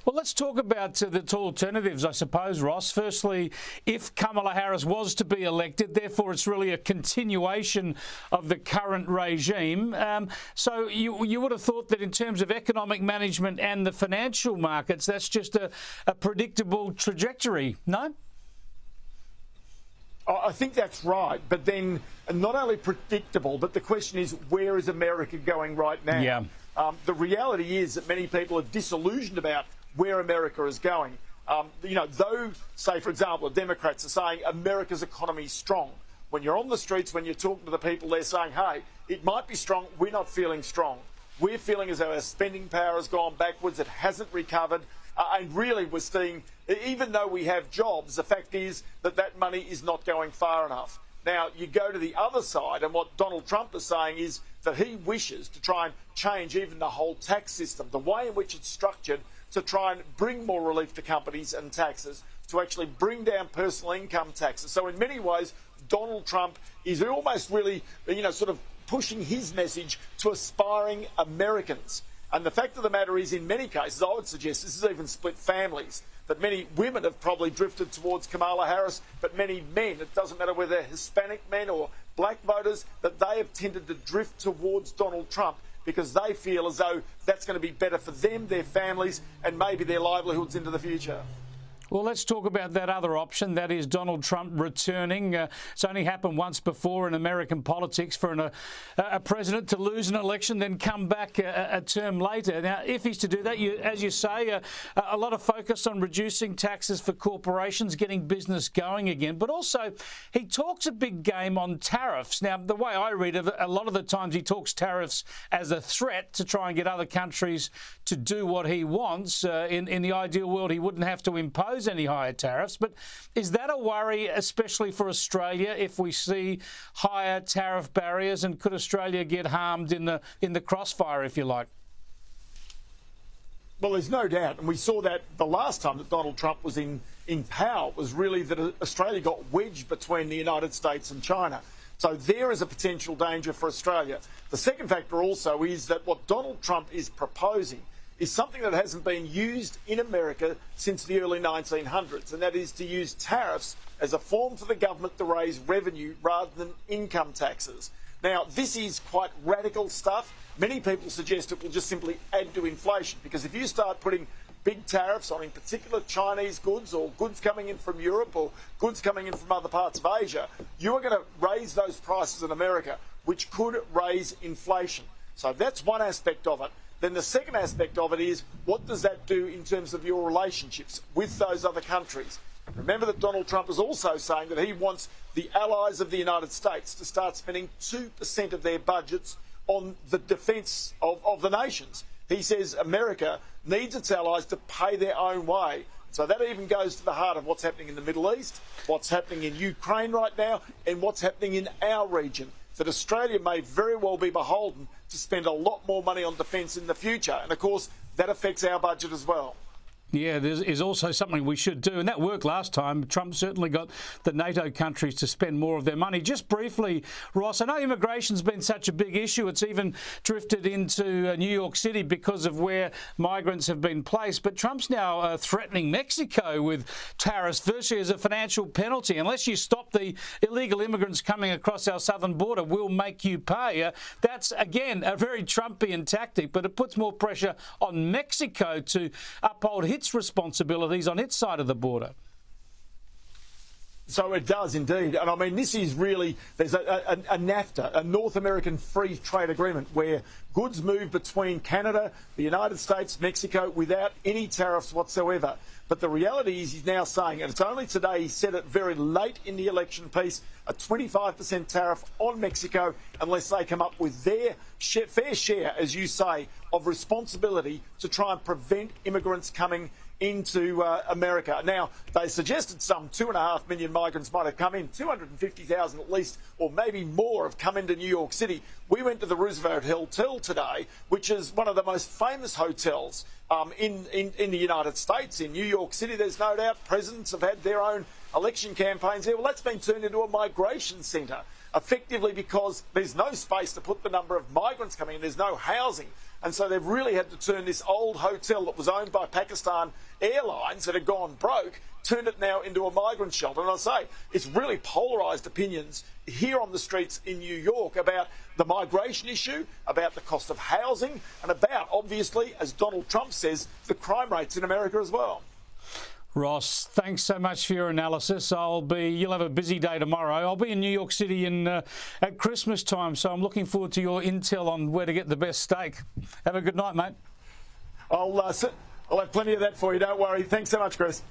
Well, let's talk about the two alternatives, I suppose, Ross. Firstly, if Kamala Harris was to be elected, therefore it's really a continuation of the current regime. So you would have thought that in terms of economic management and the financial markets, that's just a predictable trajectory, no? I think that's right. But then not only predictable, but the question is, where is America going right now? Yeah. The reality is that many people are disillusioned about where America is going. Though, say, for example, Democrats are saying America's economy is strong. When you're on the streets, when you're talking to the people, they're saying, hey, it might be strong, we're not feeling strong. We're feeling as though our spending power has gone backwards, it hasn't recovered. And really, we're seeing, even though we have jobs, the fact is that that money is not going far enough. Now, you go to the other side, and what Donald Trump is saying is that he wishes to try and change even the whole tax system, the way in which it's structured, to try and bring more relief to companies and taxes, to actually bring down personal income taxes. So in many ways, Donald Trump is almost really, sort of pushing his message to aspiring Americans. And the fact of the matter is, in many cases, I would suggest this has even split families, that many women have probably drifted towards Kamala Harris, but many men, it doesn't matter whether they're Hispanic men or black voters, that they have tended to drift towards Donald Trump because they feel as though that's going to be better for them, their families, and maybe their livelihoods into the future. Well, let's talk about that other option, that is Donald Trump returning. It's only happened once before in American politics for a president to lose an election, then come back a term later. Now, if he's to do that, as you say, a lot of focus on reducing taxes for corporations, getting business going again. But also, he talks a big game on tariffs. Now, the way I read it, a lot of the times he talks tariffs as a threat to try and get other countries to do what he wants. In the ideal world, he wouldn't have to impose any higher tariffs. But is that a worry, especially for Australia, if we see higher tariff barriers? And could Australia get harmed in the crossfire, if you like? Well, there's no doubt, and we saw that the last time that Donald Trump was in power, was really that Australia got wedged between the United States and China. So there is a potential danger for Australia. The second factor also is that what Donald Trump is proposing is something that hasn't been used in America since the early 1900s, and that is to use tariffs as a form for the government to raise revenue rather than income taxes. Now, this is quite radical stuff. Many people suggest it will just simply add to inflation, because if you start putting big tariffs on, in particular, Chinese goods or goods coming in from Europe or goods coming in from other parts of Asia, you are going to raise those prices in America, which could raise inflation. So that's one aspect of it. Then the second aspect of it is, what does that do in terms of your relationships with those other countries? Remember that Donald Trump is also saying that he wants the allies of the United States to start spending 2% of their budgets on the defence of the nations. He says America needs its allies to pay their own way. So that even goes to the heart of what's happening in the Middle East, what's happening in Ukraine right now, and what's happening in our region. That Australia may very well be beholden to spend a lot more money on defence in the future. And, of course, that affects our budget as well. Yeah, there is also something we should do, and that worked last time. Trump certainly got the NATO countries to spend more of their money. Just briefly, Ross, I know immigration's been such a big issue. It's even drifted into New York City because of where migrants have been placed. But Trump's now threatening Mexico with tariffs virtually as a financial penalty. Unless you stop the illegal immigrants coming across our southern border, we'll make you pay. That's, again, a very Trumpian tactic, but it puts more pressure on Mexico to uphold its responsibilities on its side of the border. So it does indeed. And I mean, this is really, there's a NAFTA, a North American Free Trade Agreement, where goods move between Canada, the United States, Mexico, without any tariffs whatsoever. But the reality is he's now saying, and it's only today, he said it very late in the election piece, a 25% tariff on Mexico unless they come up with their fair share, as you say, of responsibility to try and prevent immigrants coming into America. Now, they suggested some 2.5 million migrants might have come in, 250,000 at least, or maybe more have come into New York City. We went to the Roosevelt Hotel today, which is one of the most famous hotels in the United States. In New York City, there's no doubt presidents have had their own election campaigns there. Well, that's been turned into a migration centre, effectively because there's no space to put the number of migrants coming in. There's no housing. And so they've really had to turn this old hotel that was owned by Pakistan Airlines that had gone broke, turned it now into a migrant shelter. And I say, it's really polarised opinions here on the streets in New York about the migration issue, about the cost of housing, and about, obviously, as Donald Trump says, the crime rates in America as well. Ross, thanks so much for your analysis. You'll have a busy day tomorrow. I'll be in New York City at Christmas time, so I'm looking forward to your intel on where to get the best steak. Have a good night, mate. I'll have plenty of that for you, don't worry. Thanks so much, Chris.